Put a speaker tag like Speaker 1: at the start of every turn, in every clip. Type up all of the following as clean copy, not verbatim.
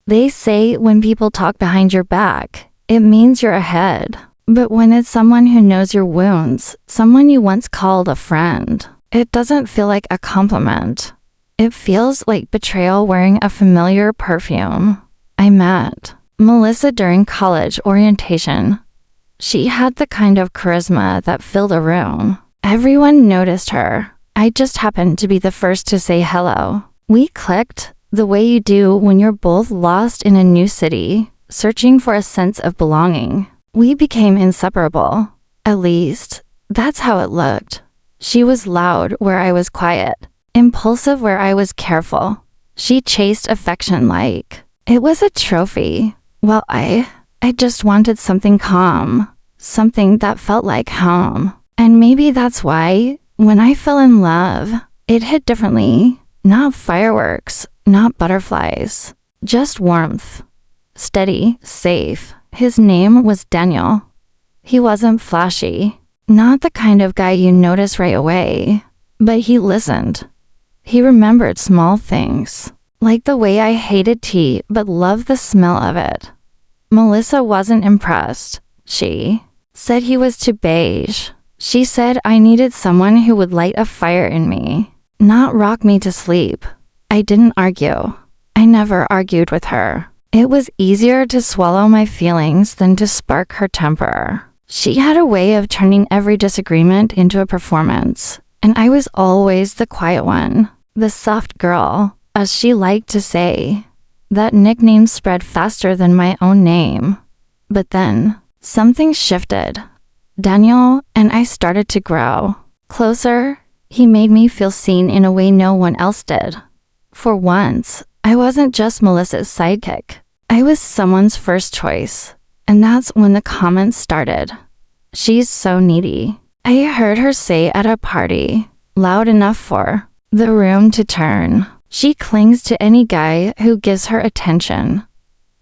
Speaker 1: They say when people talk behind your back, it means you're ahead. But when it's someone who knows your wounds, someone you once called a friend, it doesn't feel like a compliment. It feels like betrayal wearing a familiar perfume. I met Melissa during college orientation. She had the kind of charisma that filled a room. Everyone noticed her. I just happened to be the first to say hello. We clicked, the way you do when you're both lost in a new city, searching for a sense of belonging. We became inseparable. At least, that's how it looked. She was loud where I was quiet, impulsive where I was careful. She chased affection like it was a trophy, while I just wanted something calm, something that felt like home. And maybe that's why, when I fell in love, it hit differently. Not fireworks, not butterflies, just warmth. Steady, safe. His name was Daniel. He wasn't flashy, not the kind of guy you notice right away, but he listened. He remembered small things, like the way I hated tea but loved the smell of it. Melissa wasn't impressed. She said he was too beige. She said I needed someone who would light a fire in me, not rock me to sleep. I didn't argue. I never argued with her. It was easier to swallow my feelings than to spark her temper. She had a way of turning every disagreement into a performance, and I was always the quiet one, the soft girl, as she liked to say. That nickname spread faster than my own name. But then, something shifted. Daniel and I started to grow. Closer, he made me feel seen in a way no one else did. For once, I wasn't just Melissa's sidekick. I was someone's first choice. And that's when the comments started. She's so needy. I heard her say at a party, loud enough for the room to turn. She clings to any guy who gives her attention.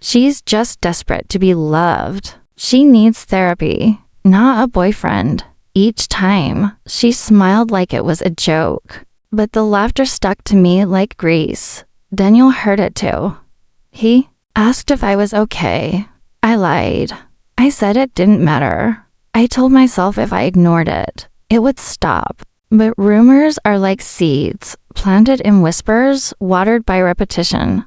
Speaker 1: She's just desperate to be loved. She needs therapy, not a boyfriend. Each time, she smiled like it was a joke. But the laughter stuck to me like grease. Daniel heard it too. He asked if I was okay. I lied. I said it didn't matter. I told myself if I ignored it, it would stop. But rumors are like seeds, planted in whispers, watered by repetition.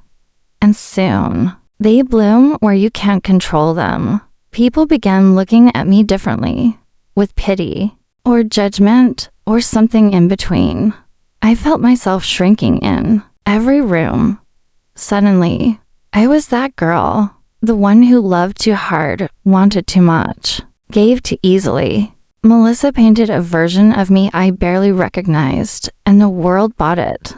Speaker 1: And soon, they bloom where you can't control them. People began looking at me differently, with pity, or judgment, or something in between. I felt myself shrinking in every room. Suddenly, I was that girl, the one who loved too hard, wanted too much, gave too easily. Melissa painted a version of me I barely recognized, and the world bought it.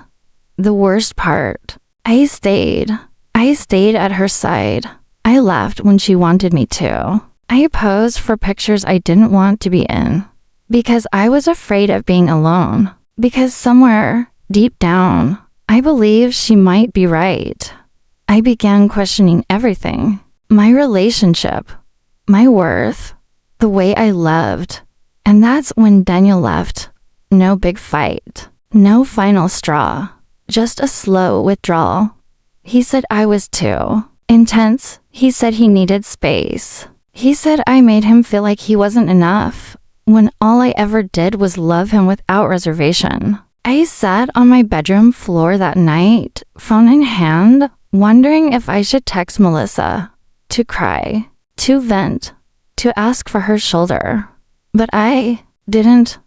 Speaker 1: The worst part, I stayed at her side. I laughed when she wanted me to. I posed for pictures I didn't want to be in, because I was afraid of being alone. Because somewhere, deep down, I believed she might be right. I began questioning everything. My relationship, my worth, the way I loved. And that's when Daniel left. No big fight. No final straw. Just a slow withdrawal. He said I was too intense. He said he needed space. He said I made him feel like he wasn't enough, when all I ever did was love him without reservation. I sat on my bedroom floor that night, phone in hand, wondering if I should text Melissa, to cry, to vent, to ask for her shoulder. But I didn't,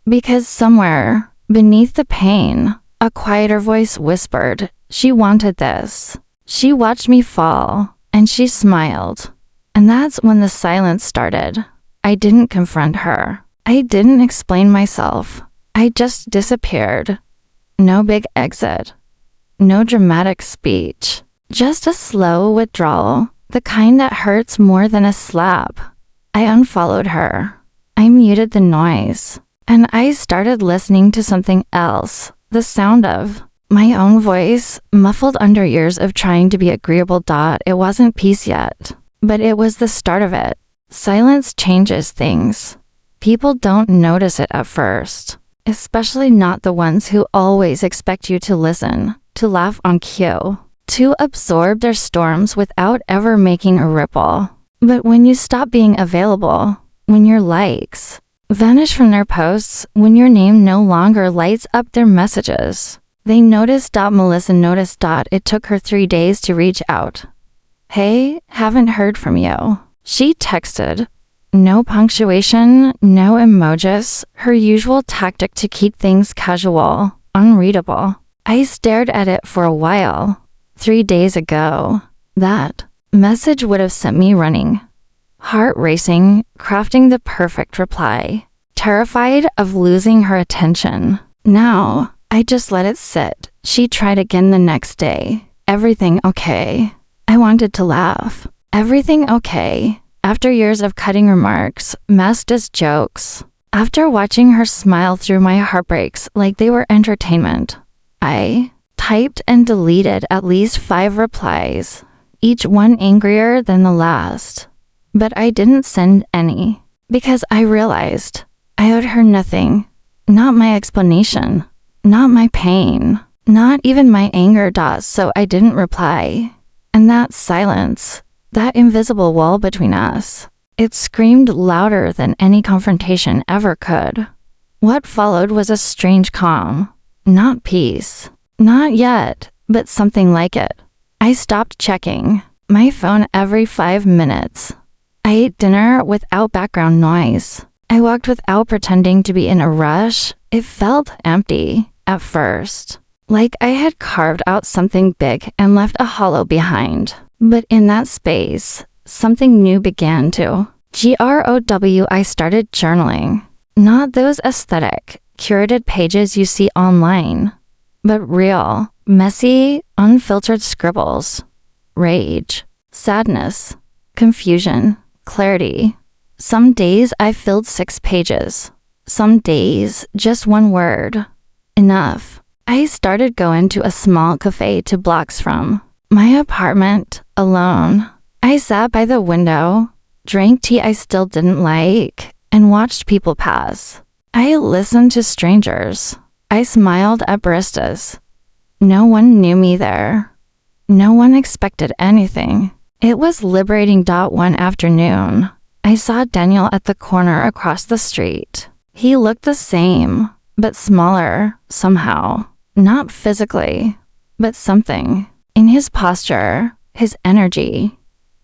Speaker 1: because somewhere, beneath the pain, a quieter voice whispered, she wanted this. She watched me fall, and she smiled. And that's when the silence started. I didn't confront her. I didn't explain myself. I just disappeared. No big exit. No dramatic speech. Just a slow withdrawal, the kind that hurts more than a slap. I unfollowed her. I muted the noise. And I started listening to something else. The sound of my own voice, muffled under years of trying to be agreeable. It wasn't peace yet, but it was the start of it. Silence changes things. People don't notice it at first, especially not the ones who always expect you to listen, to laugh on cue. to absorb their storms without ever making a ripple. But when you stop being available, when your likes vanish from their posts, when your name no longer lights up their messages, they noticed. Melissa noticed. It took her 3 days to reach out. Hey, haven't heard from you. She texted. No punctuation, no emojis, her usual tactic to keep things casual, unreadable. I stared at it for a while. 3 days ago, that message would have sent me running. Heart racing, crafting the perfect reply. Terrified of losing her attention. Now, I just let it sit. She tried again the next day. Everything okay? I wanted to laugh. Everything okay? After years of cutting remarks, masked as jokes. After watching her smile through my heartbreaks like they were entertainment, I typed and deleted at least 5 replies, each one angrier than the last. But I didn't send any, because I realized I owed her nothing. Not my explanation, not my pain, not even my anger. So I didn't reply. And that silence, that invisible wall between us, it screamed louder than any confrontation ever could. What followed was a strange calm. Not peace. Not yet, but something like it. I stopped checking my phone every 5 minutes. I ate dinner without background noise. I walked without pretending to be in a rush. It felt empty at first, like I had carved out something big and left a hollow behind. But in that space, something new began to grow. I started journaling. Not those aesthetic, curated pages you see online, but real, messy, unfiltered scribbles. Rage, sadness, confusion, clarity. Some days I filled 6 pages. Some days, just 1 word. Enough. I started going to a small cafe 2 blocks from my apartment, alone. I sat by the window, drank tea I still didn't like, and watched people pass. I listened to strangers. I smiled at baristas. No one knew me there. No one expected anything. It was liberating. One afternoon, I saw Daniel at the corner across the street. He looked the same, but smaller, somehow. Not physically, but something. In his posture, his energy.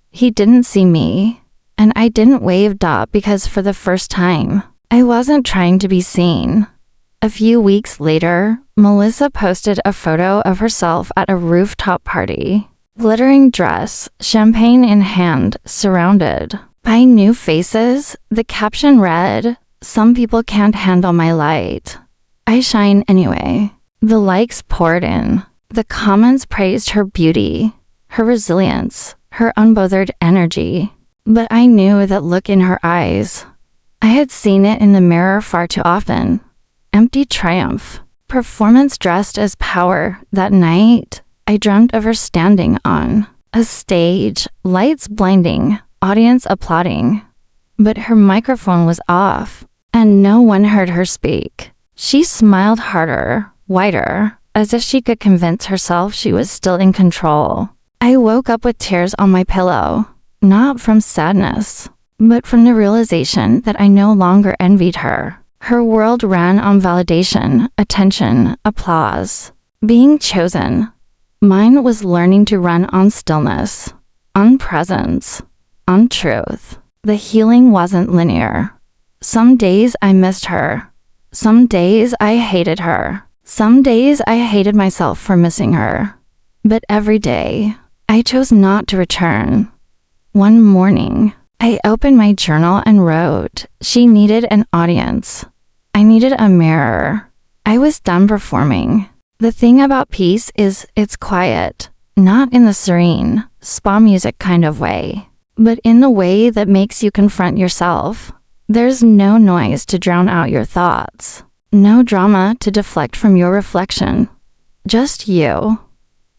Speaker 1: He didn't see me, and I didn't wave. Because for the first time, I wasn't trying to be seen. A few weeks later, Melissa posted a photo of herself at a rooftop party. Glittering dress, champagne in hand, surrounded by new faces. The caption read, "Some people can't handle my light. I shine anyway." The likes poured in. The comments praised her beauty, her resilience, her unbothered energy. But I knew that look in her eyes. I had seen it in the mirror far too often. Empty triumph. Performance dressed as power. That night, I dreamt of her standing on a stage, lights blinding, audience applauding. But her microphone was off, and no one heard her speak. She smiled harder, wider, as if she could convince herself she was still in control. I woke up with tears on my pillow, not from sadness, but from the realization that I no longer envied her. Her world ran on validation, attention, applause, being chosen. Mine was learning to run on stillness, on presence, on truth. The healing wasn't linear. Some days I missed her. Some days I hated her. Some days I hated myself for missing her. But every day, I chose not to return. One morning, I opened my journal and wrote, "She needed an audience. I needed a mirror." I was done performing. The thing about peace is it's quiet, not in the serene, spa music kind of way, but in the way that makes you confront yourself. There's no noise to drown out your thoughts, no drama to deflect from your reflection. Just you,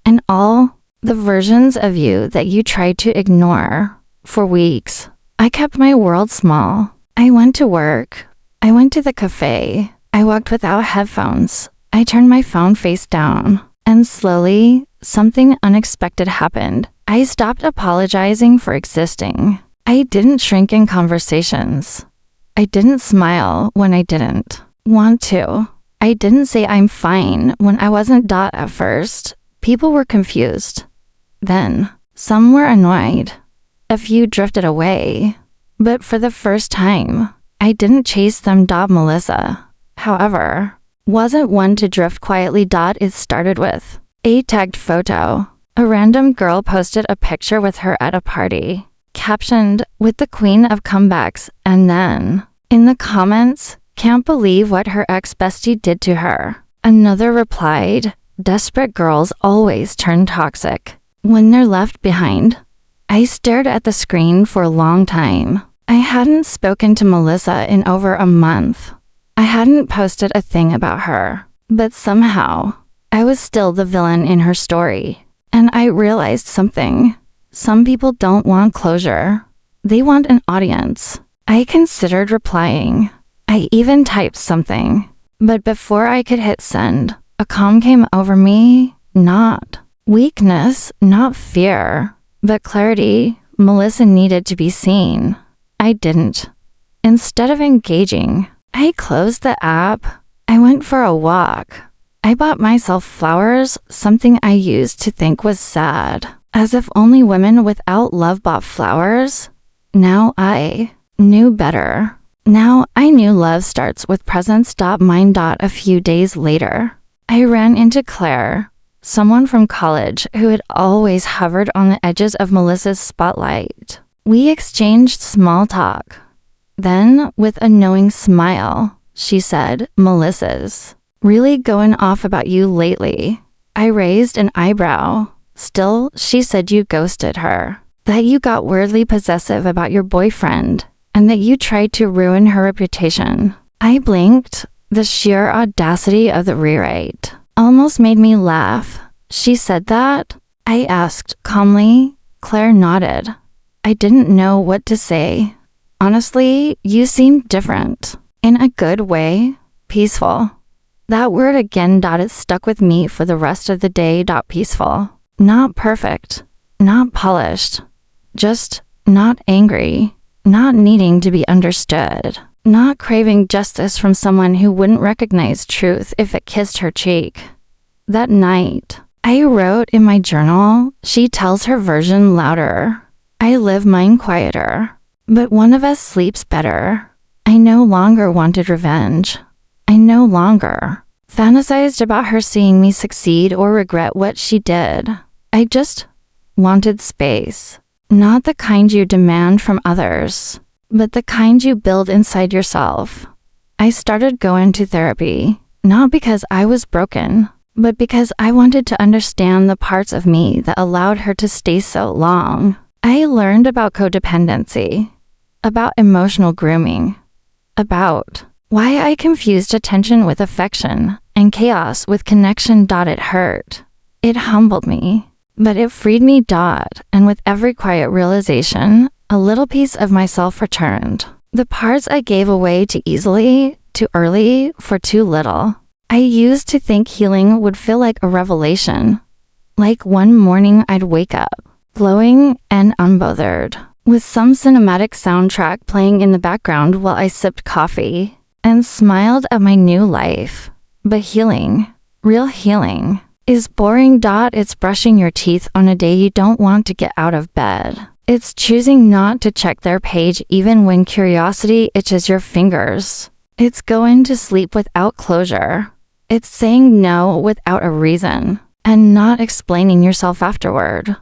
Speaker 1: and all the versions of you that you tried to ignore. For weeks, I kept my world small. I went to work. I went to the cafe. I walked without headphones. I turned my phone face down. And slowly, something unexpected happened. I stopped apologizing for existing. I didn't shrink in conversations. I didn't smile when I didn't want to. I didn't say I'm fine when I wasn't. At first, people were confused. Then, some were annoyed. A few drifted away. But for the first time, I didn't chase them. Melissa, however, wasn't one to drift quietly. It started with a tagged photo. A random girl posted a picture with her at a party, captioned, "With the queen of comebacks," and then, in the comments, "Can't believe what her ex-bestie did to her." Another replied, "Desperate girls always turn toxic when they're left behind." I stared at the screen for a long time. I hadn't spoken to Melissa in over a month. I hadn't posted a thing about her, but somehow, I was still the villain in her story. And I realized something. Some people don't want closure. They want an audience. I considered replying. I even typed something. But before I could hit send, a calm came over me. Not weakness, not fear, but clarity. Melissa needed to be seen. I didn't. Instead of engaging, I closed the app. I went for a walk. I bought myself flowers, something I used to think was sad. As if only women without love bought flowers. Now I knew better. Now I knew love starts with presence. Mine. A few days later, I ran into Claire, someone from college who had always hovered on the edges of Melissa's spotlight. We exchanged small talk. Then, with a knowing smile, she said, "Melissa's really going off about you lately." I raised an eyebrow. "Still," she said, "you ghosted her. That you got weirdly possessive about your boyfriend, and that you tried to ruin her reputation." I blinked. The sheer audacity of the rewrite almost made me laugh. "She said that?" I asked calmly. Claire nodded. I didn't know what to say. "Honestly, you seemed different. In a good way. Peaceful." That word again. It stuck with me for the rest of the day. Peaceful. Not perfect. Not polished. Just not angry. Not needing to be understood. Not craving justice from someone who wouldn't recognize truth if it kissed her cheek. That night, I wrote in my journal, "She tells her version louder. I live mine quieter. But one of us sleeps better." I no longer wanted revenge. I no longer fantasized about her seeing me succeed or regret what she did. I just wanted space. Not the kind you demand from others, but the kind you build inside yourself. I started going to therapy, not because I was broken, but because I wanted to understand the parts of me that allowed her to stay so long. I learned about codependency, about emotional grooming, about why I confused attention with affection and chaos with connection. It hurt. It humbled me, but it freed me. And with every quiet realization, a little piece of myself returned. The parts I gave away too easily, too early, for too little. I used to think healing would feel like a revelation. Like one morning I'd wake up, glowing and unbothered, with some cinematic soundtrack playing in the background while I sipped coffee, and smiled at my new life. But healing, real healing, is boring. It's brushing your teeth on a day you don't want to get out of bed. It's choosing not to check their page even when curiosity itches your fingers. It's going to sleep without closure. It's saying no without a reason, and not explaining yourself afterward.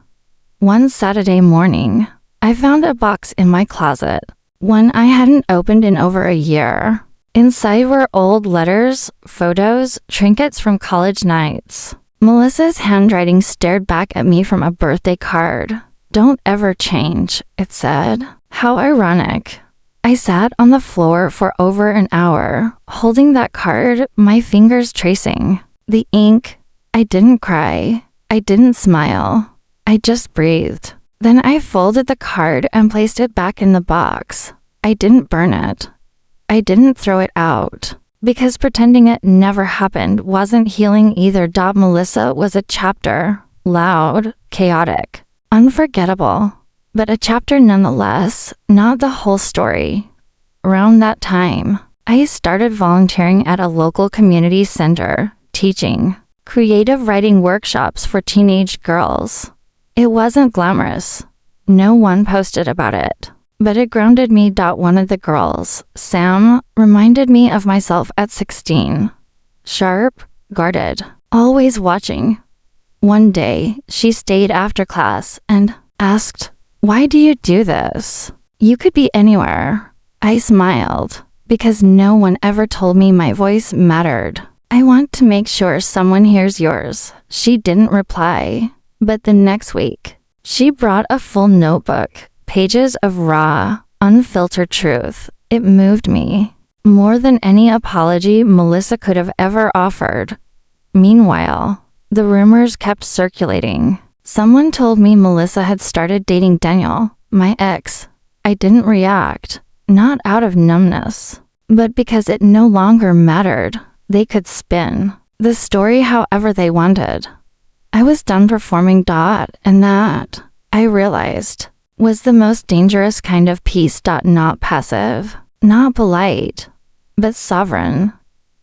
Speaker 1: One Saturday morning, I found a box in my closet, one I hadn't opened in over a year. Inside were old letters, photos, trinkets from college nights. Melissa's handwriting stared back at me from a birthday card. "Don't ever change," it said. How ironic. I sat on the floor for over an hour, holding that card, my fingers tracing the ink. I didn't cry. I didn't smile. I just breathed. Then I folded the card and placed it back in the box. I didn't burn it. I didn't throw it out, because pretending it never happened wasn't healing either. Melissa was a chapter, Loud, chaotic, unforgettable. But a chapter nonetheless, not the whole story. Around that time, I started volunteering at a local community center, teaching creative writing workshops for teenage girls. It wasn't glamorous. No one posted about it. But it grounded me. One of the girls, Sam, reminded me of myself at 16. Sharp, guarded, always watching. One day, she stayed after class and asked, "Why do you do this? You could be anywhere." I smiled, because no one ever told me my voice mattered. "I want to make sure someone hears yours." She didn't reply. But the next week, she brought a full notebook, pages of raw, unfiltered truth. It moved me more than any apology Melissa could have ever offered. Meanwhile, the rumors kept circulating. Someone told me Melissa had started dating Daniel, my ex. I didn't react, not out of numbness, but because it no longer mattered. They could spin the story however they wanted. I was done performing. And that, I realized, was the most dangerous kind of peace. Not passive, not polite, but sovereign.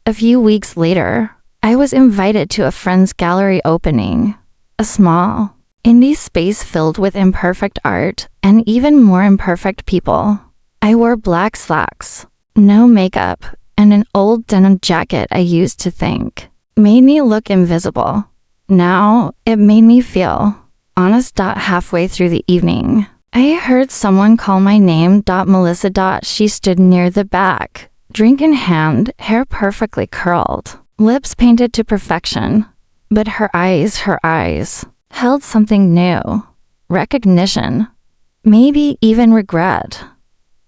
Speaker 1: A few weeks later, I was invited to a friend's gallery opening, a small, indie space filled with imperfect art and even more imperfect people. I wore black slacks, no makeup, and an old denim jacket I used to think made me look invisible. Now, it made me feel honest. Halfway through the evening, I heard someone call my name. Melissa. She stood near the back, drink in hand, hair perfectly curled, lips painted to perfection. But her eyes held something new. Recognition. Maybe even regret.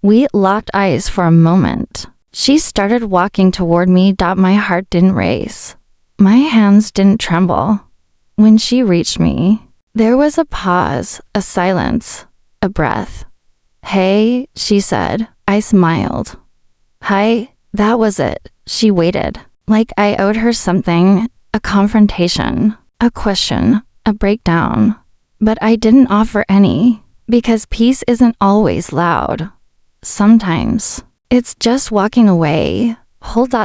Speaker 1: We locked eyes for a moment. She started walking toward me. My heart didn't race. My hands didn't tremble. When she reached me, there was a pause, a silence, a breath. "Hey," she said. I smiled. "Hi." That was it. She waited, like I owed her something, a confrontation, a question, a breakdown. But I didn't offer any, because peace isn't always loud. Sometimes, it's just walking away.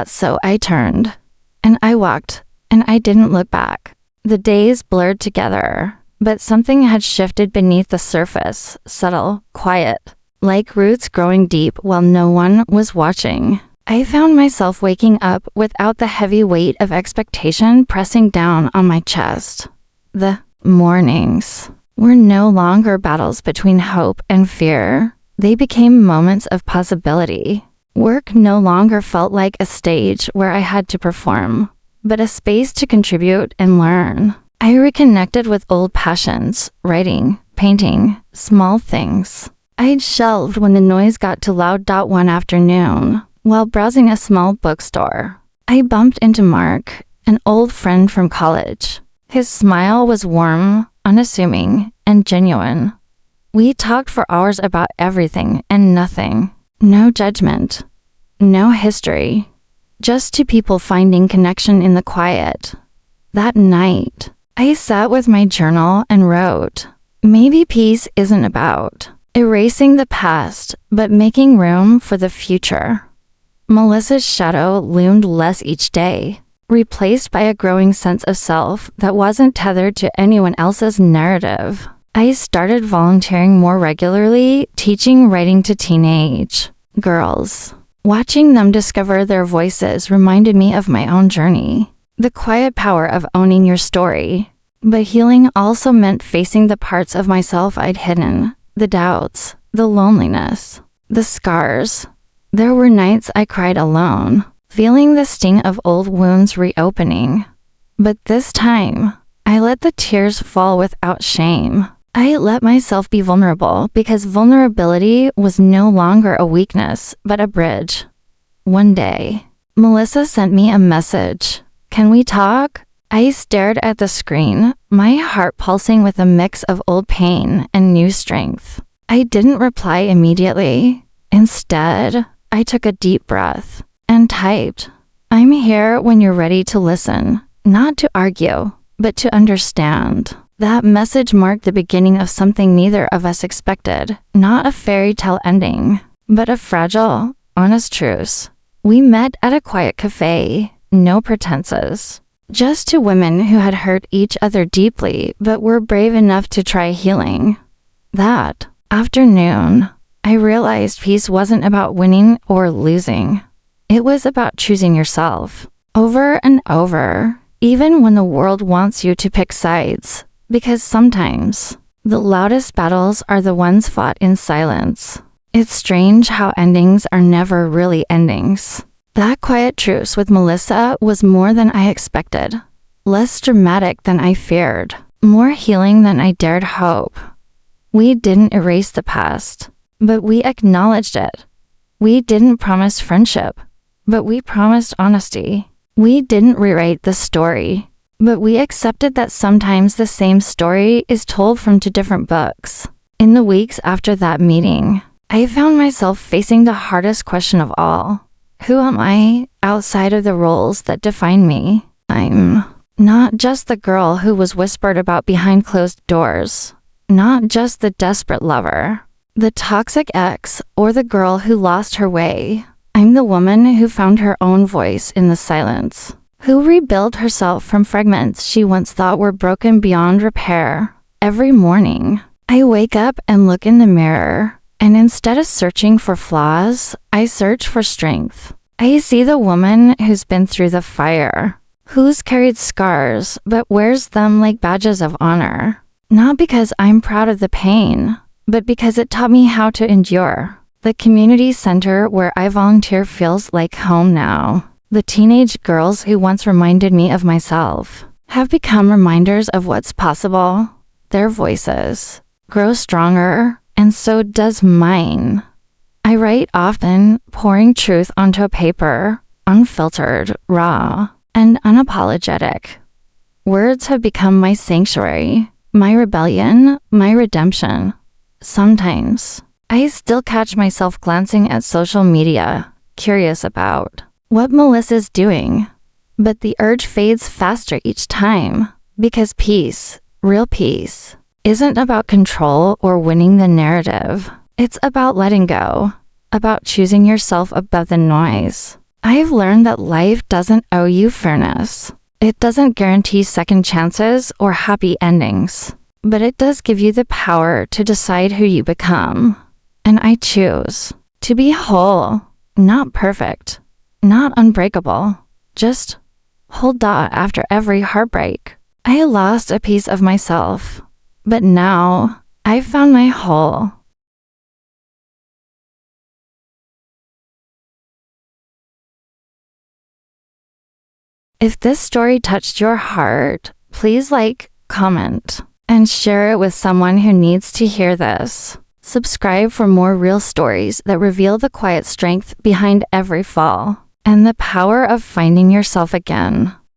Speaker 1: So I turned, and I walked, and I didn't look back. The days blurred together, but something had shifted beneath the surface, subtle, quiet, like roots growing deep while no one was watching. I found myself waking up without the heavy weight of expectation pressing down on my chest. The mornings were no longer battles between hope and fear. They became moments of possibility. Work no longer felt like a stage where I had to perform, but a space to contribute and learn. I reconnected with old passions, writing, painting, small things I'd shelved when the noise got too loud. One afternoon, while browsing a small bookstore, I bumped into Mark, an old friend from college. His smile was warm, unassuming, and genuine. We talked for hours about everything and nothing. No judgment, no history. Just two people finding connection in the quiet. That night, I sat with my journal and wrote, maybe peace isn't about erasing the past, but making room for the future. Melissa's shadow loomed less each day, replaced by a growing sense of self that wasn't tethered to anyone else's narrative. I started volunteering more regularly, teaching writing to teenage girls. Watching them discover their voices reminded me of my own journey, the quiet power of owning your story. But healing also meant facing the parts of myself I'd hidden, the doubts, the loneliness, the scars. There were nights I cried alone, feeling the sting of old wounds reopening. But this time, I let the tears fall without shame. I let myself be vulnerable because vulnerability was no longer a weakness, but a bridge. One day, Melissa sent me a message. "Can we talk?" I stared at the screen, my heart pulsing with a mix of old pain and new strength. I didn't reply immediately. Instead, I took a deep breath and typed, "I'm here when you're ready to listen, not to argue, but to understand." That message marked the beginning of something neither of us expected, not a fairy tale ending, but a fragile, honest truce. We met at a quiet cafe, no pretenses. Just two women who had hurt each other deeply but were brave enough to try healing. That afternoon, I realized peace wasn't about winning or losing. It was about choosing yourself, over and over, even when the world wants you to pick sides. Because sometimes, the loudest battles are the ones fought in silence. It's strange how endings are never really endings. That quiet truce with Melissa was more than I expected. Less dramatic than I feared. More healing than I dared hope. We didn't erase the past, but we acknowledged it. We didn't promise friendship, but we promised honesty. We didn't rewrite the story, but we accepted that sometimes the same story is told from two different books. In the weeks after that meeting, I found myself facing the hardest question of all. Who am I outside of the roles that define me? I'm not just the girl who was whispered about behind closed doors. Not just the desperate lover, the toxic ex, or the girl who lost her way. I'm the woman who found her own voice in the silence. Who rebuilt herself from fragments she once thought were broken beyond repair. Every morning, I wake up and look in the mirror, and instead of searching for flaws, I search for strength. I see the woman who's been through the fire, who's carried scars but wears them like badges of honor. Not because I'm proud of the pain, but because it taught me how to endure. The community center where I volunteer feels like home now. The teenage girls who once reminded me of myself have become reminders of what's possible. Their voices grow stronger, and so does mine. I write often, pouring truth onto a paper, unfiltered, raw, and unapologetic. Words have become my sanctuary, my rebellion, my redemption. Sometimes, I still catch myself glancing at social media, curious about what Melissa's doing. But the urge fades faster each time, because peace, real peace, isn't about control or winning the narrative. It's about letting go, about choosing yourself above the noise. I've learned that life doesn't owe you fairness. It doesn't guarantee second chances or happy endings, but it does give you the power to decide who you become. And I choose to be whole, not perfect, not unbreakable, just hold on after every heartbreak. I lost a piece of myself, but now I've found my whole. If this story touched your heart, please like, comment, and share it with someone who needs to hear this. Subscribe for more real stories that reveal the quiet strength behind every fall and the power of finding yourself again.